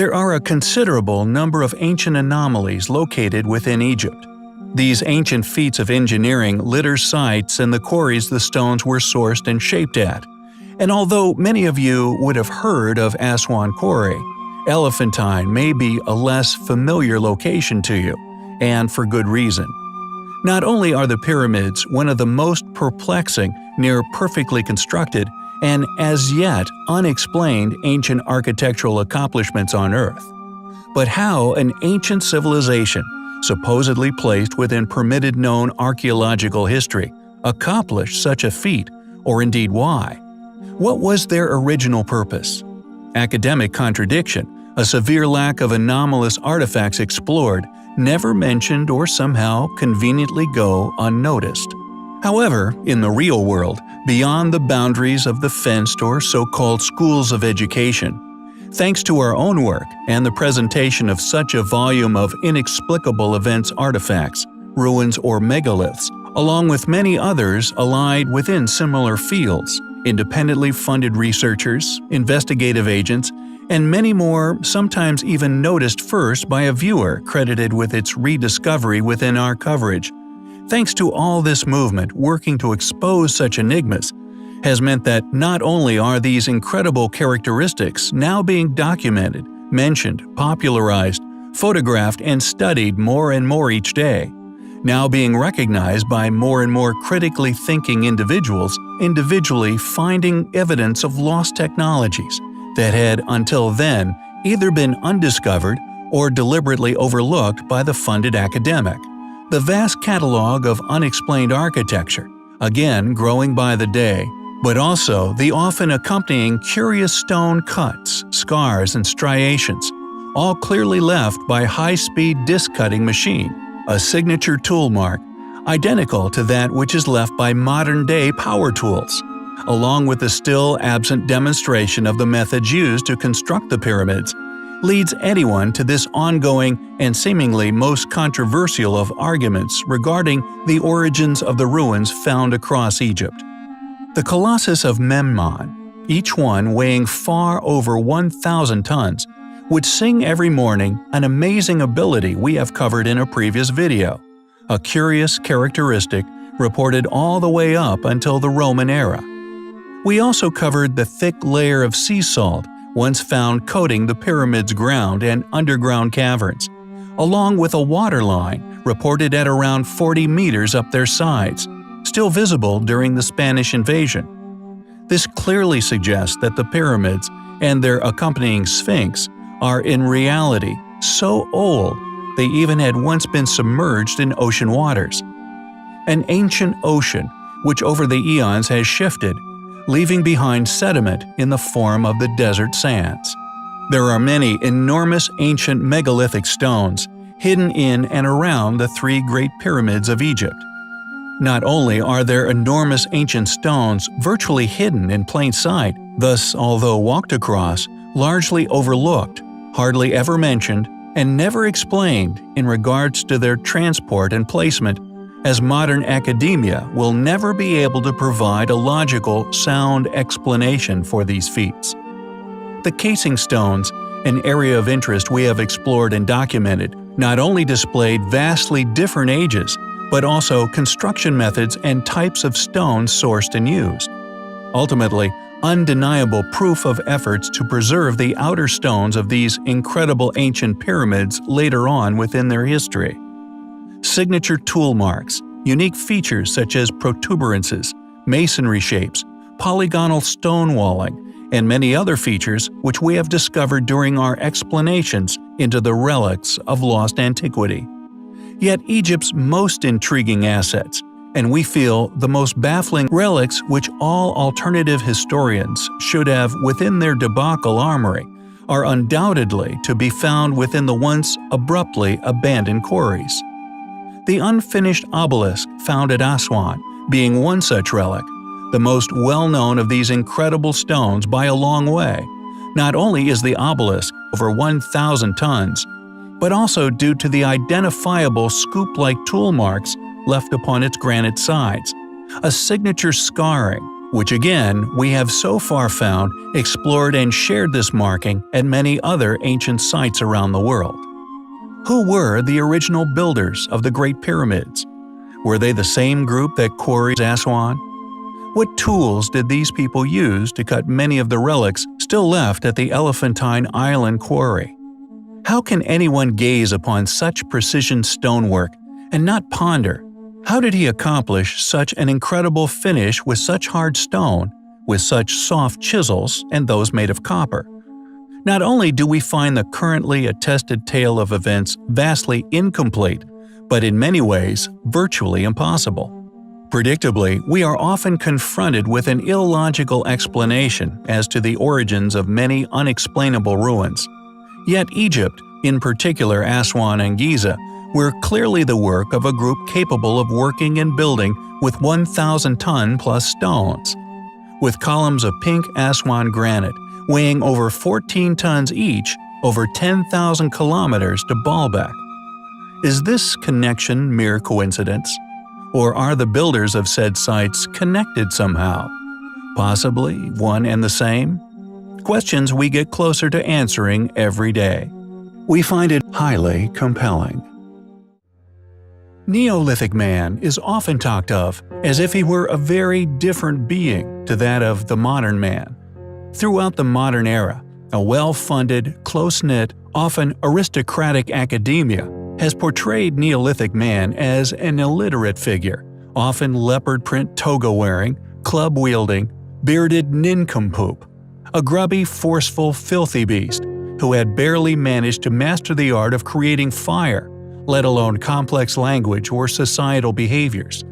There are a considerable number of ancient anomalies located within Egypt. These ancient feats of engineering litter sites and the quarries the stones were sourced and shaped at. And although many of you would have heard of Aswan Quarry, Elephantine may be a less familiar location to you, and for good reason. Not only are the pyramids one of the most perplexing, near perfectly constructed, and as yet unexplained ancient architectural accomplishments on Earth, but how an ancient civilization, supposedly placed within permitted known archaeological history, accomplished such a feat, or indeed why. What was their original purpose? Academic contradiction, a severe lack of anomalous artifacts explored, never mentioned or somehow conveniently go unnoticed. However, in the real world, beyond the boundaries of the fenced or so-called schools of education, thanks to our own work and the presentation of such a volume of inexplicable events artifacts, ruins or megaliths, along with many others allied within similar fields, independently funded researchers, investigative agents, and many more sometimes even noticed first by a viewer credited with its rediscovery within our coverage. Thanks to all this movement working to expose such enigmas, has meant that not only are these incredible characteristics now being documented, mentioned, popularized, photographed, and studied more and more each day, now being recognized by more and more critically thinking individuals, individually finding evidence of lost technologies that had until then either been undiscovered or deliberately overlooked by the funded academic. The vast catalog of unexplained architecture, again growing by the day, but also the often accompanying curious stone cuts, scars, and striations, all clearly left by high-speed disc-cutting machine, a signature tool mark, identical to that which is left by modern-day power tools, along with the still absent demonstration of the methods used to construct the pyramids, leads anyone to this ongoing and seemingly most controversial of arguments regarding the origins of the ruins found across Egypt. The Colossus of Memnon, each one weighing far over 1,000 tons, would sing every morning an amazing ability we have covered in a previous video, a curious characteristic reported all the way up until the Roman era. We also covered the thick layer of sea salt once found coating the pyramid's ground and underground caverns, along with a water line reported at around 40 meters up their sides, still visible during the Spanish invasion. This clearly suggests that the pyramids and their accompanying sphinx are in reality so old they even had once been submerged in ocean waters. An ancient ocean which over the eons has shifted, leaving behind sediment in the form of the desert sands. There are many enormous ancient megalithic stones hidden in and around the three great pyramids of Egypt. Not only are there enormous ancient stones virtually hidden in plain sight, thus, although walked across, largely overlooked, hardly ever mentioned, and never explained in regards to their transport and placement, as modern academia will never be able to provide a logical, sound explanation for these feats. The casing stones, an area of interest we have explored and documented, not only displayed vastly different ages, but also construction methods and types of stones sourced and used. Ultimately, undeniable proof of efforts to preserve the outer stones of these incredible ancient pyramids later on within their history. Signature tool marks, unique features such as protuberances, masonry shapes, polygonal stone walling, and many other features which we have discovered during our explanations into the relics of lost antiquity. Yet Egypt's most intriguing assets, and we feel the most baffling relics which all alternative historians should have within their debacle armory, are undoubtedly to be found within the once abruptly abandoned quarries. The unfinished obelisk found at Aswan being one such relic, the most well-known of these incredible stones by a long way. Not only is the obelisk over 1,000 tons, but also due to the identifiable scoop-like tool marks left upon its granite sides, a signature scarring which again we have so far found, explored and shared this marking at many other ancient sites around the world. Who were the original builders of the Great Pyramids? Were they the same group that quarried Aswan? What tools did these people use to cut many of the relics still left at the Elephantine Island quarry? How can anyone gaze upon such precision stonework and not ponder, how did he accomplish such an incredible finish with such hard stone, with such soft chisels and those made of copper? Not only do we find the currently attested tale of events vastly incomplete, but in many ways virtually impossible. Predictably, we are often confronted with an illogical explanation as to the origins of many unexplainable ruins. Yet Egypt, in particular Aswan and Giza, were clearly the work of a group capable of working and building with 1,000-ton-plus stones. With columns of pink Aswan granite weighing over 14 tons each, over 10,000 kilometers to Baalbek. Is this connection mere coincidence? Or are the builders of said sites connected somehow? Possibly one and the same? Questions we get closer to answering every day. We find it highly compelling. Neolithic man is often talked of as if he were a very different being to that of the modern man. Throughout the modern era, a well-funded, close-knit, often aristocratic academia has portrayed Neolithic man as an illiterate figure, often leopard print toga-wearing, club-wielding, bearded nincompoop, a grubby, forceful, filthy beast who had barely managed to master the art of creating fire, let alone complex language or societal behaviors.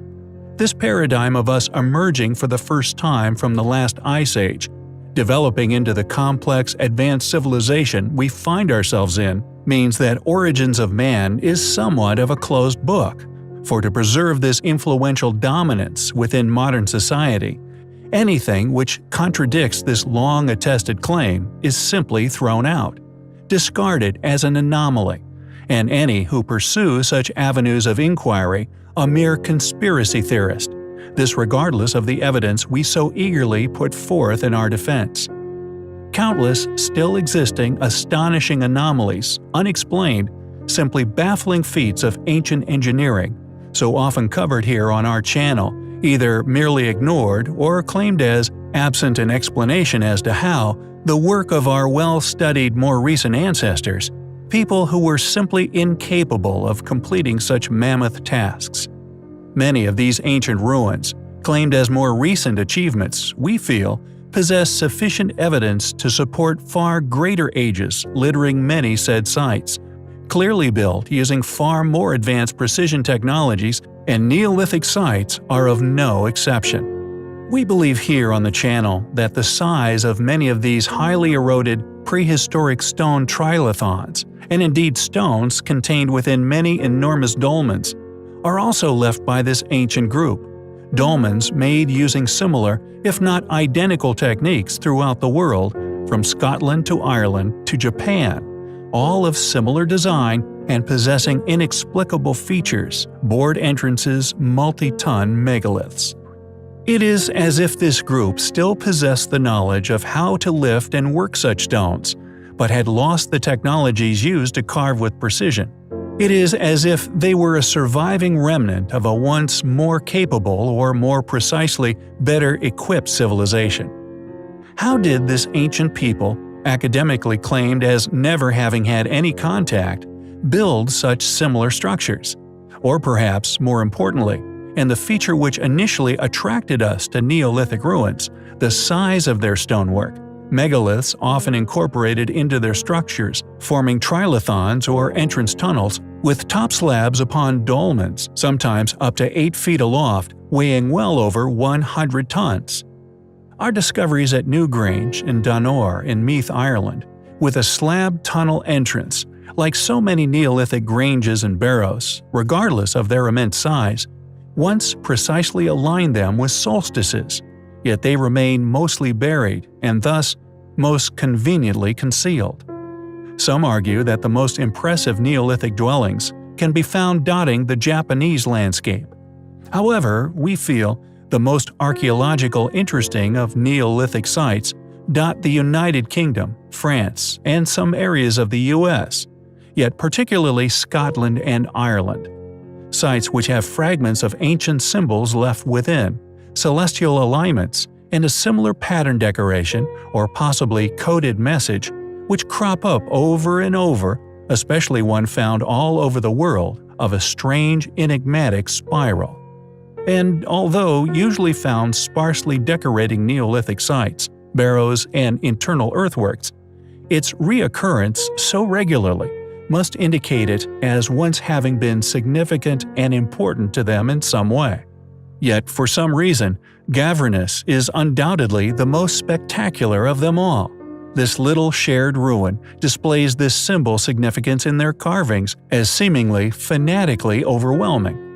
This paradigm of us emerging for the first time from the last ice age, developing into the complex, advanced civilization we find ourselves in, means that Origins of Man is somewhat of a closed book, for to preserve this influential dominance within modern society, anything which contradicts this long-attested claim is simply thrown out, discarded as an anomaly, and any who pursue such avenues of inquiry a mere conspiracy theorist, this regardless of the evidence we so eagerly put forth in our defense. Countless still existing astonishing anomalies, unexplained, simply baffling feats of ancient engineering, so often covered here on our channel, either merely ignored or claimed as absent an explanation as to how, the work of our well-studied more recent ancestors, people who were simply incapable of completing such mammoth tasks. Many of these ancient ruins, claimed as more recent achievements, we feel, possess sufficient evidence to support far greater ages littering many said sites, clearly built using far more advanced precision technologies, and Neolithic sites are of no exception. We believe here on the channel that the size of many of these highly eroded prehistoric stone trilithons, and indeed stones contained within many enormous dolmens, are also left by this ancient group, dolmens made using similar, if not identical techniques throughout the world, from Scotland to Ireland to Japan, all of similar design and possessing inexplicable features, bored entrances, multi-ton megaliths. It is as if this group still possessed the knowledge of how to lift and work such stones, but had lost the technologies used to carve with precision. It is as if they were a surviving remnant of a once more capable or more precisely better equipped civilization. How did this ancient people, academically claimed as never having had any contact, build such similar structures? Or perhaps, more importantly, and the feature which initially attracted us to Neolithic ruins, the size of their stonework, megaliths often incorporated into their structures, forming trilithons or entrance tunnels, with top slabs upon dolmens, sometimes up to 8 feet aloft, weighing well over 100 tons. Our discoveries at Newgrange and Donore in Meath, Ireland, with a slab tunnel entrance, like so many Neolithic granges and barrows, regardless of their immense size, once precisely aligned them with solstices, yet they remain mostly buried and thus most conveniently concealed. Some argue that the most impressive Neolithic dwellings can be found dotting the Japanese landscape. However, we feel The most archaeological interesting of Neolithic sites dot the United Kingdom, France, and some areas of the US, yet particularly Scotland and Ireland. Sites which have fragments of ancient symbols left within, celestial alignments, and a similar pattern decoration or possibly coded message which crop up over and over, especially one found all over the world of a strange enigmatic spiral. And although usually found sparsely decorating Neolithic sites, barrows, and internal earthworks, its reoccurrence so regularly must indicate it as once having been significant and important to them in some way. Yet, for some reason, Gavernus is undoubtedly the most spectacular of them all. This little shared ruin displays this symbol significance in their carvings as seemingly fanatically overwhelming.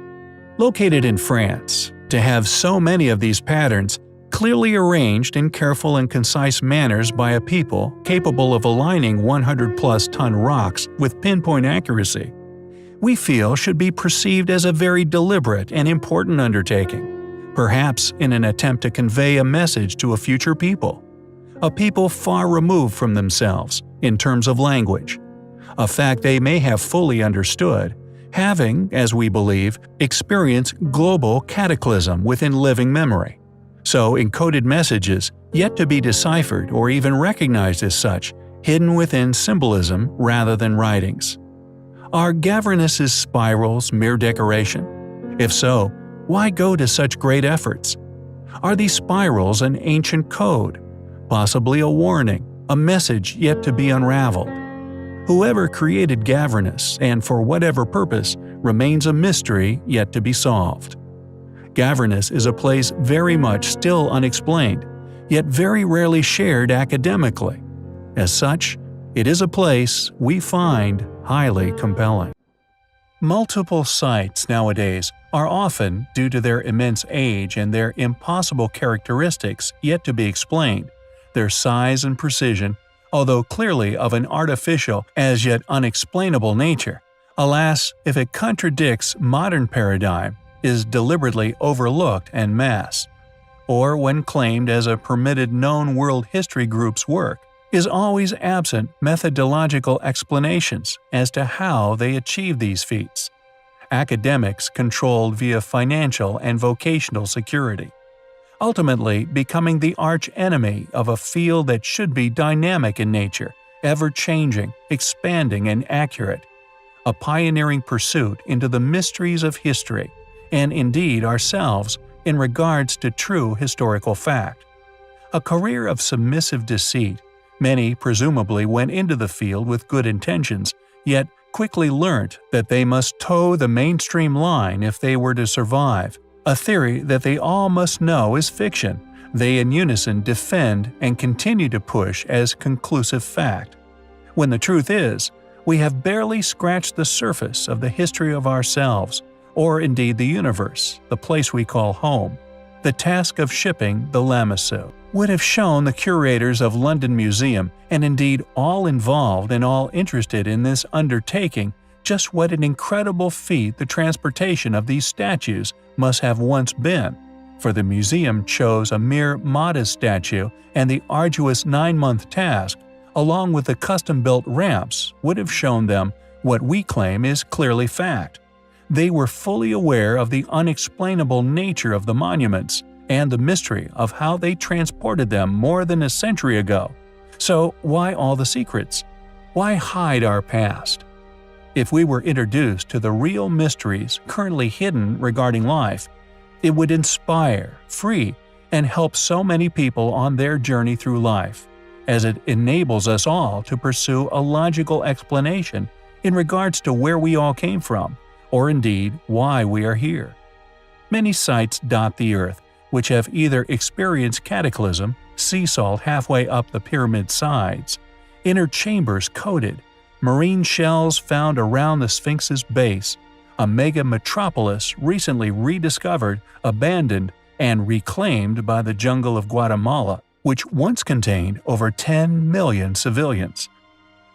Located in France, to have so many of these patterns clearly arranged in careful and concise manners by a people capable of aligning 100-plus ton rocks with pinpoint accuracy, we feel should be perceived as a very deliberate and important undertaking, perhaps in an attempt to convey a message to a future people, a people far removed from themselves in terms of language, a fact they may have fully understood, having, as we believe, experienced global cataclysm within living memory. So encoded messages, yet to be deciphered or even recognized as such, hidden within symbolism rather than writings. Are Gavernus's spirals mere decoration? If so, why go to such great efforts? Are these spirals an ancient code? Possibly a warning, a message yet to be unraveled? Whoever created Gavernus, and for whatever purpose, remains a mystery yet to be solved. Gavernus is a place very much still unexplained, yet very rarely shared academically. As such, it is a place we find highly compelling. Multiple sites nowadays are often, due to their immense age and their impossible characteristics yet to be explained, their size and precision, although clearly of an artificial as yet unexplainable nature, alas, if it contradicts modern paradigm, is deliberately overlooked en masse, or when claimed as a permitted known world history group's work, is always absent methodological explanations as to how they achieve these feats. Academics controlled via financial and vocational security, ultimately becoming the arch-enemy of a field that should be dynamic in nature, ever-changing, expanding, and accurate, a pioneering pursuit into the mysteries of history, and indeed ourselves in regards to true historical fact. A career of submissive deceit, many presumably went into the field with good intentions, yet quickly learnt that they must toe the mainstream line if they were to survive, a theory that they all must know is fiction, they in unison defend and continue to push as conclusive fact. When the truth is, we have barely scratched the surface of the history of ourselves, or indeed the universe, the place we call home. The task of shipping the Lamassu would have shown the curators of London Museum, and indeed all involved and all interested in this undertaking, just what an incredible feat the transportation of these statues must have once been, for the museum chose a mere modest statue, and the arduous 9-month task, along with the custom-built ramps, would have shown them what we claim is clearly fact. They were fully aware of the unexplainable nature of the monuments and the mystery of how they transported them more than a century ago. So why all the secrets? Why hide our past? If we were introduced to the real mysteries currently hidden regarding life, it would inspire, free, and help so many people on their journey through life, as it enables us all to pursue a logical explanation in regards to where we all came from, or indeed why we are here. Many sites dot the earth, which have either experienced cataclysm, sea salt halfway up the pyramid sides, inner chambers coated, marine shells found around the Sphinx's base, a mega metropolis recently rediscovered, abandoned, and reclaimed by the jungle of Guatemala, which once contained over 10 million civilians.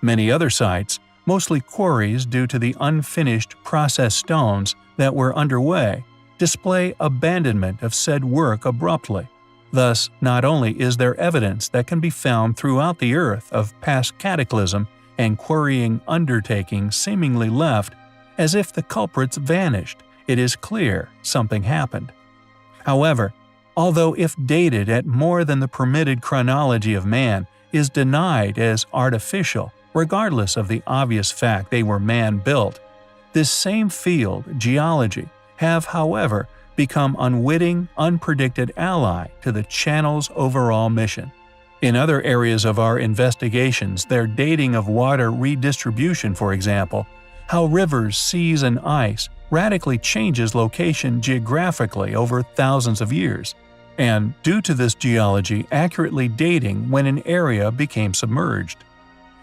Many other sites, mostly quarries due to the unfinished processed stones that were underway, display abandonment of said work abruptly. Thus, not only is there evidence that can be found throughout the earth of past cataclysm and quarrying undertakings seemingly left as if the culprits vanished, it is clear something happened. However, although if dated at more than the permitted chronology of man is denied as artificial, regardless of the obvious fact they were man-built, this same field, geology, have, however, become unwitting, unpredicted ally to the channel's overall mission. In other areas of our investigations, their dating of water redistribution, for example, how rivers, seas, and ice radically changes location geographically over thousands of years, and due to this geology accurately dating when an area became submerged.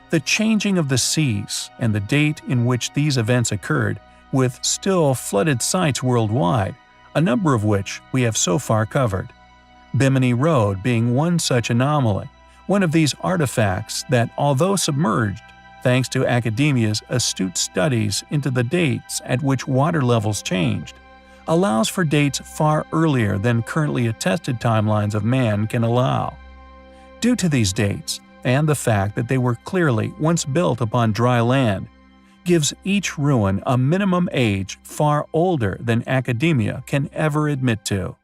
The changing of the seas and the date in which these events occurred, with still flooded sites worldwide, a number of which we have so far covered. Bimini Road being one such anomaly, one of these artifacts that, although submerged, thanks to academia's astute studies into the dates at which water levels changed, allows for dates far earlier than currently attested timelines of man can allow. Due to these dates, and the fact that they were clearly once built upon dry land, gives each ruin a minimum age far older than academia can ever admit to.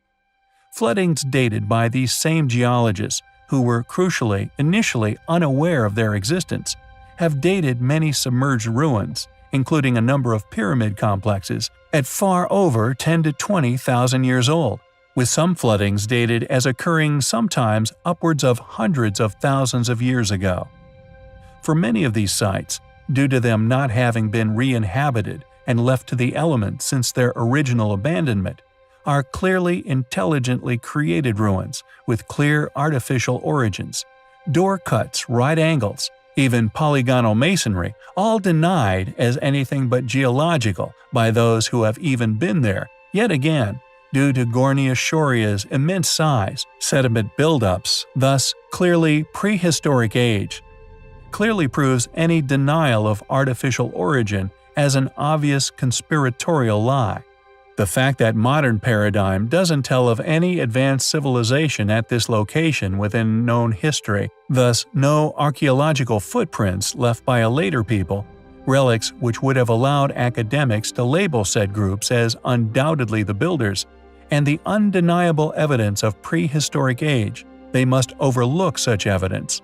Floodings dated by these same geologists, who were crucially initially unaware of their existence, have dated many submerged ruins, including a number of pyramid complexes, at far over 10 to 20,000 years old, with some floodings dated as occurring sometimes upwards of hundreds of thousands of years ago. For many of these sites, due to them not having been re-inhabited and left to the elements since their original abandonment, are clearly intelligently created ruins with clear artificial origins, door cuts, right angles, even polygonal masonry, all denied as anything but geological by those who have even been there, yet again, due to Gornia Shoria's immense size, sediment buildups, thus clearly prehistoric age, clearly proves any denial of artificial origin as an obvious conspiratorial lie. The fact that modern paradigm doesn't tell of any advanced civilization at this location within known history, thus no archaeological footprints left by a later people, relics which would have allowed academics to label said groups as undoubtedly the builders, and the undeniable evidence of prehistoric age, they must overlook such evidence.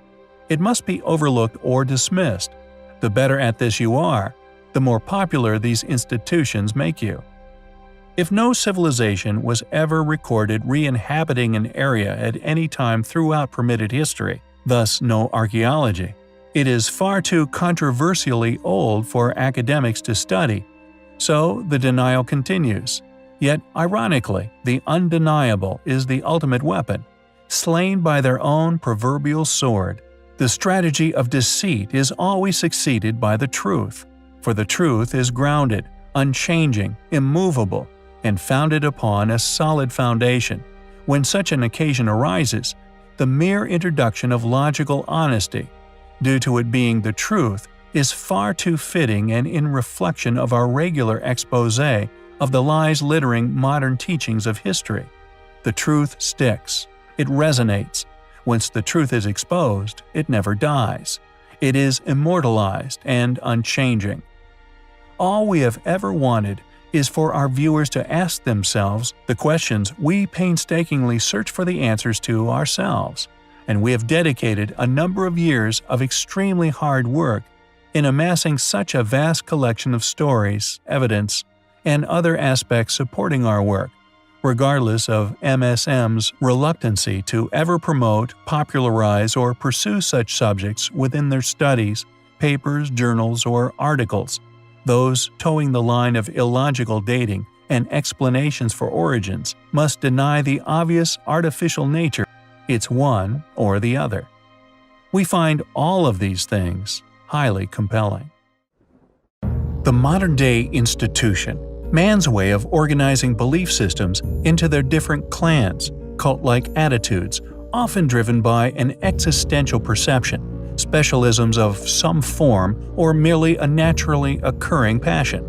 It must be overlooked or dismissed. The better at this you are, the more popular these institutions make you. If no civilization was ever recorded re-inhabiting an area at any time throughout permitted history, thus no archaeology, it is far too controversially old for academics to study, so the denial continues. Yet, ironically, the undeniable is the ultimate weapon, slain by their own proverbial sword. The strategy of deceit is always succeeded by the truth, for the truth is grounded, unchanging, immovable, and founded upon a solid foundation. When such an occasion arises, the mere introduction of logical honesty, due to it being the truth, is far too fitting and in reflection of our regular exposé of the lies littering modern teachings of history. The truth sticks. It resonates. Once the truth is exposed, it never dies. It is immortalized and unchanging. All we have ever wanted is for our viewers to ask themselves the questions we painstakingly search for the answers to ourselves, and we have dedicated a number of years of extremely hard work in amassing such a vast collection of stories, evidence, and other aspects supporting our work, regardless of MSM's reluctancy to ever promote, popularize, or pursue such subjects within their studies, papers, journals, or articles. Those towing the line of illogical dating and explanations for origins must deny the obvious artificial nature. It's one or the other. We find all of these things highly compelling. The modern-day institution, man's way of organizing belief systems into their different clans, cult-like attitudes, often driven by an existential perception, specialisms of some form, or merely a naturally occurring passion.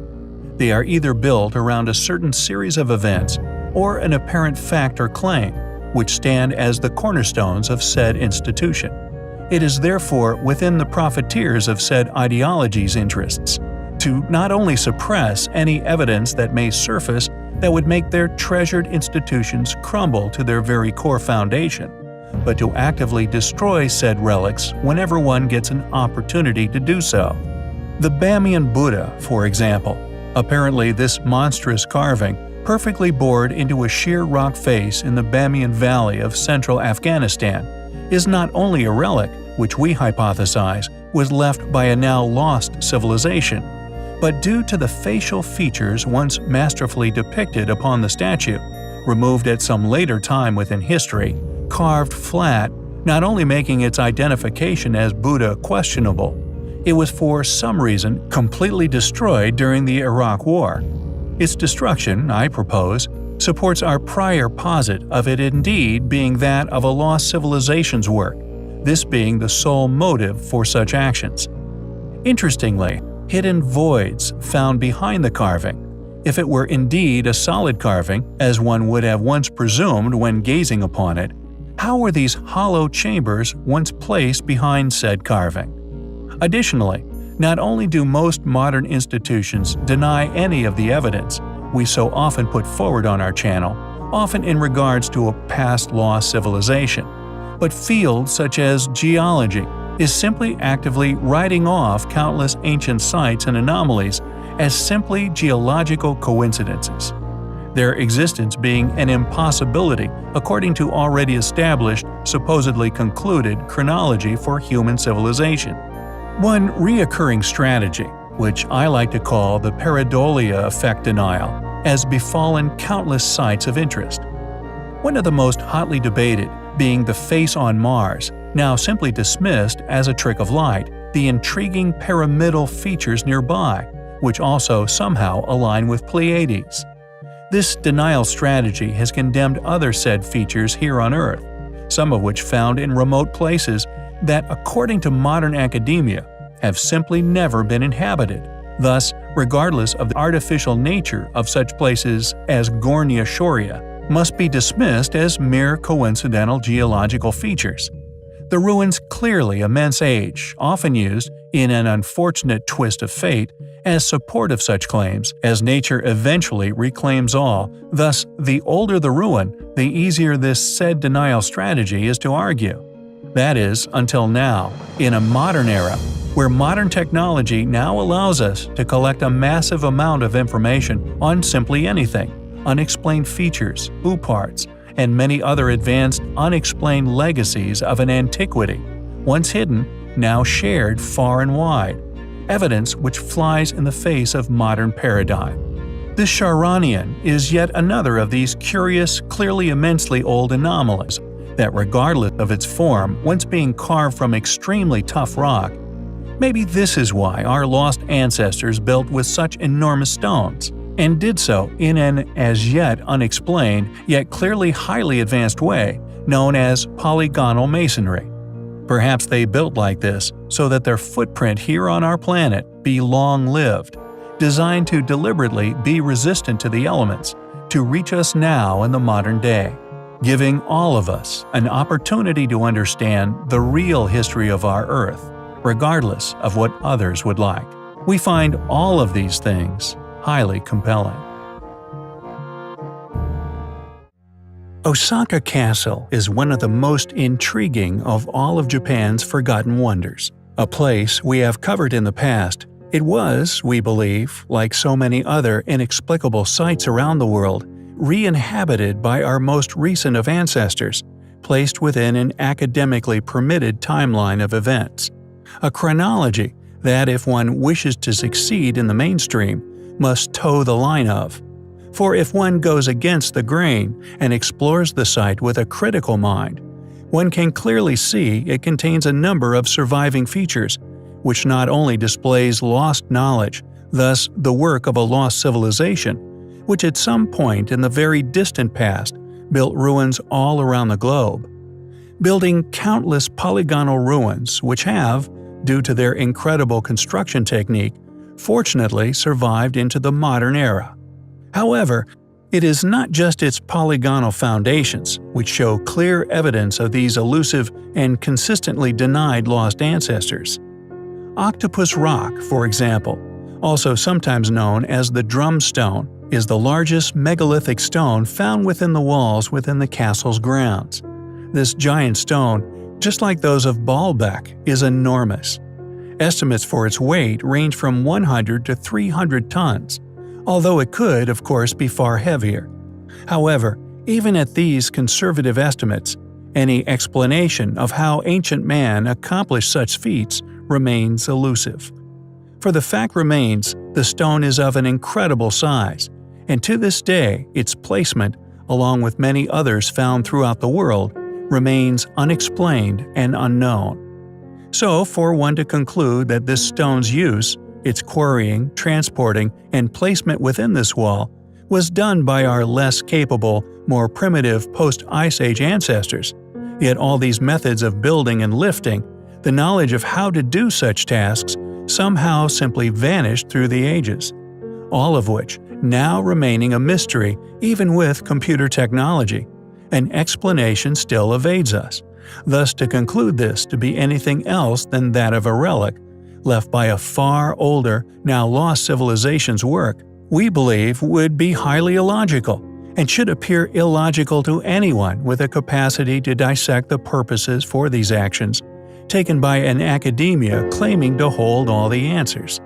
They are either built around a certain series of events or an apparent fact or claim, which stand as the cornerstones of said institution. It is therefore within the profiteers of said ideology's interests to not only suppress any evidence that may surface that would make their treasured institutions crumble to their very core foundation, but to actively destroy said relics whenever one gets an opportunity to do so. The Bamiyan Buddha, for example. Apparently this monstrous carving, perfectly bored into a sheer rock face in the Bamiyan Valley of central Afghanistan, is not only a relic, which we hypothesize was left by a now lost civilization, but due to the facial features once masterfully depicted upon the statue, removed at some later time within history, carved flat, not only making its identification as Buddha questionable, it was for some reason completely destroyed during the Iraq War. Its destruction, I propose, supports our prior posit of it indeed being that of a lost civilization's work, this being the sole motive for such actions. Interestingly, hidden voids found behind the carving. If it were indeed a solid carving, as one would have once presumed when gazing upon it, how were these hollow chambers once placed behind said carving? Additionally, not only do most modern institutions deny any of the evidence we so often put forward on our channel, often in regards to a past lost civilization, but fields such as geology is simply actively writing off countless ancient sites and anomalies as simply geological coincidences, their existence being an impossibility according to already established, supposedly concluded chronology for human civilization. One reoccurring strategy, which I like to call the pareidolia effect denial, has befallen countless sites of interest. One of the most hotly debated being the face on Mars, now simply dismissed as a trick of light, the intriguing pyramidal features nearby, which also somehow align with Pleiades. This denial strategy has condemned other said features here on Earth, some of which found in remote places that, according to modern academia, have simply never been inhabited. Thus, regardless of the artificial nature of such places as Gornia Shoria, must be dismissed as mere coincidental geological features. The ruins clearly immense age, often used, in an unfortunate twist of fate, as support of such claims, as nature eventually reclaims all. Thus, the older the ruin, the easier this said denial strategy is to argue. That is, until now, in a modern era, where modern technology now allows us to collect a massive amount of information on simply anything, unexplained features, parts, and many other advanced unexplained legacies of an antiquity, once hidden, now shared far and wide, evidence which flies in the face of modern paradigm. The Charonian is yet another of these curious, clearly immensely old anomalies that, regardless of its form, once being carved from extremely tough rock, maybe this is why our lost ancestors built with such enormous stones, and did so in an as yet unexplained, yet clearly highly advanced way, known as polygonal masonry. Perhaps they built like this so that their footprint here on our planet be long-lived, designed to deliberately be resistant to the elements, to reach us now in the modern day, giving all of us an opportunity to understand the real history of our Earth, regardless of what others would like. We find all of these things highly compelling. Osaka Castle is one of the most intriguing of all of Japan's forgotten wonders. A place we have covered in the past, it was, we believe, like so many other inexplicable sites around the world, re-inhabited by our most recent of ancestors, placed within an academically permitted timeline of events. A chronology that, if one wishes to succeed in the mainstream, must toe the line of. For if one goes against the grain and explores the site with a critical mind, one can clearly see it contains a number of surviving features, which not only displays lost knowledge, thus the work of a lost civilization, which at some point in the very distant past built ruins all around the globe, building countless polygonal ruins which have, due to their incredible construction technique, fortunately survived into the modern era. However, It is not just its polygonal foundations, which show clear evidence of these elusive and consistently denied lost ancestors. Octopus Rock, for example, also sometimes known as the Drum Stone, is the largest megalithic stone found within the walls within the castle's grounds. This giant stone, just like those of Baalbek, is enormous. Estimates for its weight range from 100 to 300 tons, although it could, of course, be far heavier. However, even at these conservative estimates, any explanation of how ancient man accomplished such feats remains elusive. For the fact remains, the stone is of an incredible size, and to this day its placement, along with many others found throughout the world, remains unexplained and unknown. So, for one to conclude that this stone's use, its quarrying, transporting, and placement within this wall, was done by our less capable, more primitive post-Ice Age ancestors, yet all these methods of building and lifting, the knowledge of how to do such tasks, somehow simply vanished through the ages, all of which now remaining a mystery even with computer technology. An explanation still evades us. Thus, to conclude this to be anything else than that of a relic, left by a far older, now lost civilization's work, we believe would be highly illogical, and should appear illogical to anyone with a capacity to dissect the purposes for these actions, taken by an academia claiming to hold all the answers,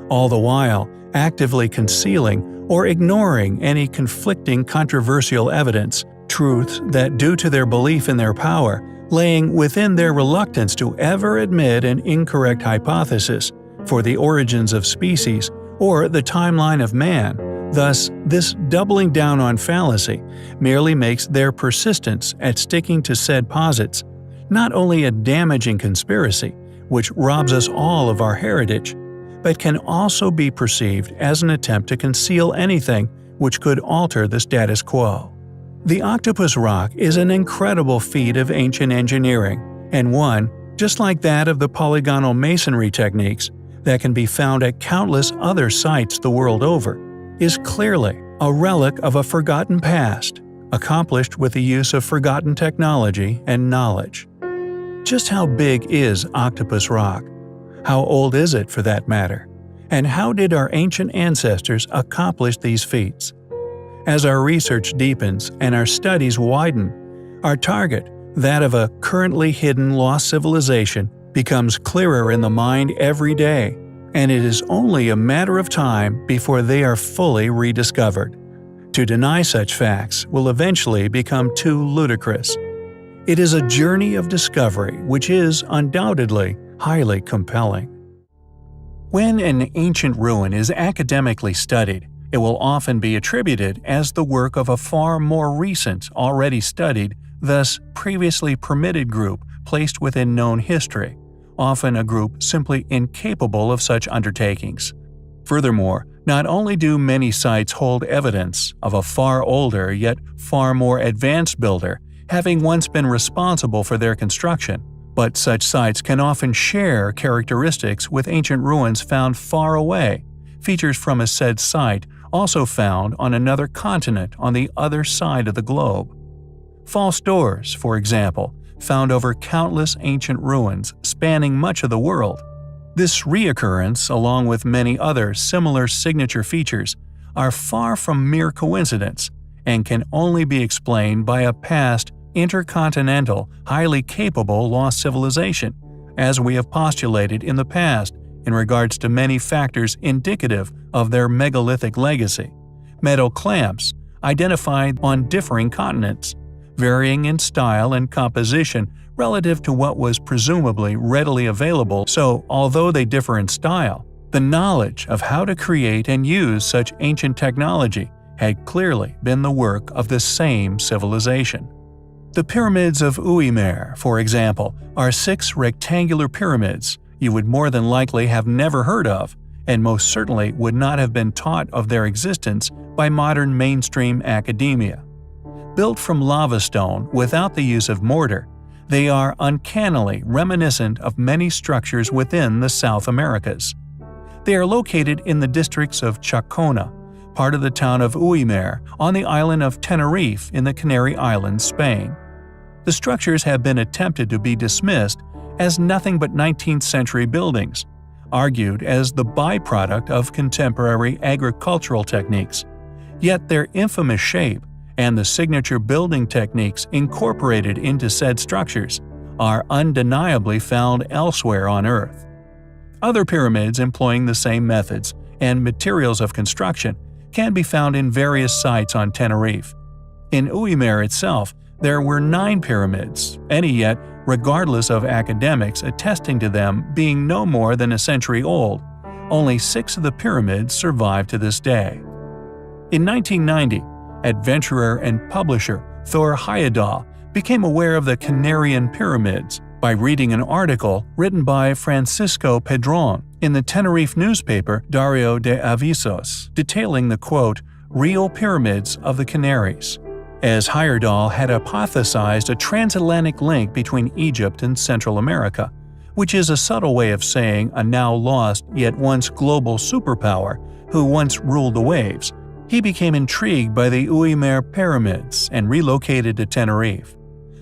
all the while actively concealing or ignoring any conflicting controversial evidence, truths that, due to their belief in their power, laying within their reluctance to ever admit an incorrect hypothesis for the origins of species or the timeline of man. Thus, this doubling down on fallacy merely makes their persistence at sticking to said posits not only a damaging conspiracy, which robs us all of our heritage, but can also be perceived as an attempt to conceal anything which could alter the status quo. The Octopus Rock is an incredible feat of ancient engineering, and one, just like that of the polygonal masonry techniques, that can be found at countless other sites the world over, is clearly a relic of a forgotten past, accomplished with the use of forgotten technology and knowledge. Just how big is Octopus Rock? How old is it, for that matter? And how did our ancient ancestors accomplish these feats? As our research deepens and our studies widen, our target, that of a currently hidden lost civilization, becomes clearer in the mind every day, and it is only a matter of time before they are fully rediscovered. To deny such facts will eventually become too ludicrous. It is a journey of discovery which is, undoubtedly, highly compelling. When an ancient ruin is academically studied, it will often be attributed as the work of a far more recent, already studied, thus previously permitted group placed within known history, often a group simply incapable of such undertakings. Furthermore, not only do many sites hold evidence of a far older yet far more advanced builder having once been responsible for their construction, but such sites can often share characteristics with ancient ruins found far away, features from a said site also found on another continent on the other side of the globe. False doors, for example, found over countless ancient ruins spanning much of the world. This reoccurrence, along with many other similar signature features, are far from mere coincidence and can only be explained by a past, intercontinental, highly capable lost civilization, as we have postulated in the past in regards to many factors indicative of their megalithic legacy. Metal clamps, identified on differing continents, varying in style and composition relative to what was presumably readily available, so although they differ in style, the knowledge of how to create and use such ancient technology had clearly been the work of the same civilization. The pyramids of Uimer, for example, are 6 rectangular pyramids you would more than likely have never heard of, and most certainly would not have been taught of their existence by modern mainstream academia. Built from lava stone without the use of mortar, they are uncannily reminiscent of many structures within the South Americas. They are located in the districts of Chacona, part of the town of Uimer on the island of Tenerife in the Canary Islands, Spain. The structures have been attempted to be dismissed as nothing but 19th-century buildings, argued as the byproduct of contemporary agricultural techniques. Yet their infamous shape and the signature building techniques incorporated into said structures are undeniably found elsewhere on Earth. Other pyramids employing the same methods and materials of construction can be found in various sites on Tenerife. In Uimer itself, there were 9 pyramids, any yet regardless of academics attesting to them being no more than a century old. Only 6 of the pyramids survive to this day. In 1990, adventurer and publisher Thor Heyerdahl became aware of the Canarian pyramids by reading an article written by Francisco Pedron in the Tenerife newspaper Diario de Avisos, detailing the quote, "real pyramids of the Canaries," as Heyerdahl had hypothesized a transatlantic link between Egypt and Central America, which is a subtle way of saying a now lost yet once global superpower who once ruled the waves. He became intrigued by the Uimer pyramids and relocated to Tenerife.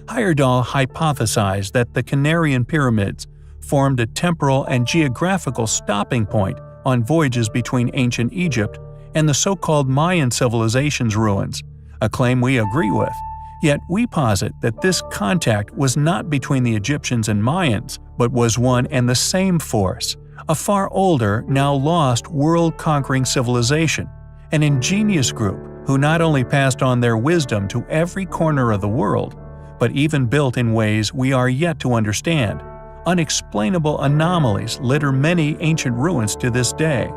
Heyerdahl hypothesized that the Canarian pyramids formed a temporal and geographical stopping point on voyages between ancient Egypt and the so-called Mayan civilization's ruins, a claim we agree with. Yet we posit that this contact was not between the Egyptians and Mayans, but was one and the same force, a far older, now lost world-conquering civilization, an ingenious group who not only passed on their wisdom to every corner of the world, but even built in ways we are yet to understand. Unexplainable anomalies litter many ancient ruins to this day.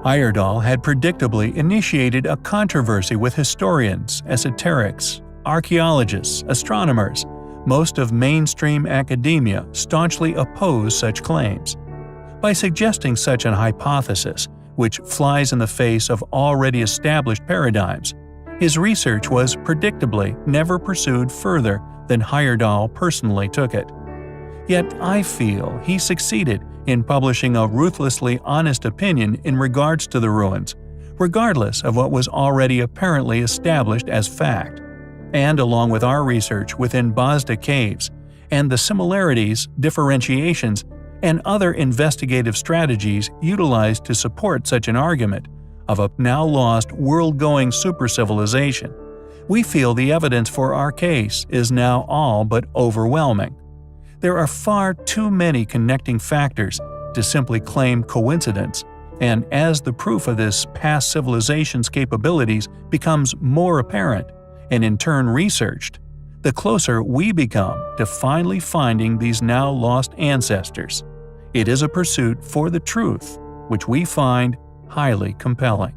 Heyerdahl had predictably initiated a controversy with historians, esoterics, archaeologists, astronomers. Most of mainstream academia staunchly opposed such claims. By suggesting such an hypothesis, which flies in the face of already established paradigms, his research was predictably never pursued further than Heyerdahl personally took it. Yet I feel he succeeded in publishing a ruthlessly honest opinion in regards to the ruins, regardless of what was already apparently established as fact. And along with our research within Bosda caves, and the similarities, differentiations, and other investigative strategies utilized to support such an argument of a now lost world-going super-civilization, we feel the evidence for our case is now all but overwhelming. There are far too many connecting factors to simply claim coincidence, and as the proof of this past civilization's capabilities becomes more apparent, and in turn researched, the closer we become to finally finding these now lost ancestors. It is a pursuit for the truth, which we find highly compelling.